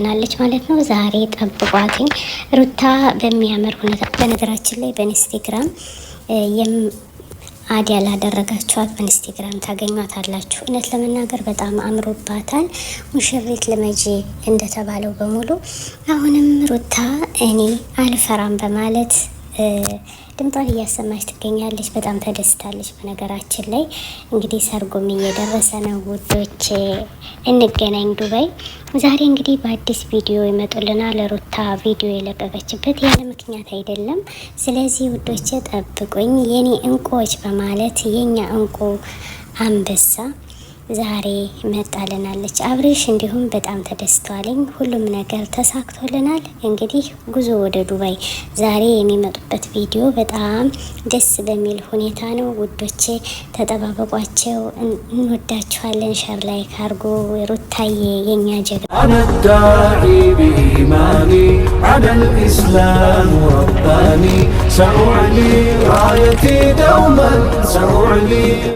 ናለች ማለት ነው። ዛሬ ጠብቋትኝ ሩታ በሚያምር ሁኔታ በነገራችን ላይ በኢንስታግራም አድ ያላደረጋችኋት በኢንስታግራም ታገኟታላችሁ። እውነት ለመናገር በጣም አምሮባታል። ሙሽሪት ልመጂ እንደተባለው በሙሉ አሁንም ሩታ እኔ አልፈራም በማለት ድምጧን እያሰማች ትገኛለች። በጣም ተደስታለች። በነገራችን ላይ እንግዲህ ሰርጉም እየደረሰ ነው ውዶች፣ እንገናኝ ዱባይ። ዛሬ እንግዲህ በአዲስ ቪዲዮ ይመጡልናል። ሩታ ቪዲዮ የለቀቀችበት ያለ ምክንያት አይደለም። ስለዚህ ውዶች ጠብቁኝ የኔ እንቁዎች በማለት የኛ እንቁ አንበሳ ዛሬ መጣልናለች። አብሬሽ እንዲሁም በጣም ተደስተዋለኝ። ሁሉም ነገር ተሳክቶልናል። እንግዲህ ጉዞ ወደ ዱባይ ዛሬ የሚመጡበት ቪዲዮ በጣም ደስ በሚል ሁኔታ ነው ውዶቼ፣ ተጠባበቋቸው። እንወዳችኋለን። ሸር ላይ ካርጎ ሩታዬ የኛ ጀግና አነዳዒ ቢኢማኒ አለል ኢስላም ረባኒ ሰኡዕሊ ራየቲ ደውመን ሰኡዕሊ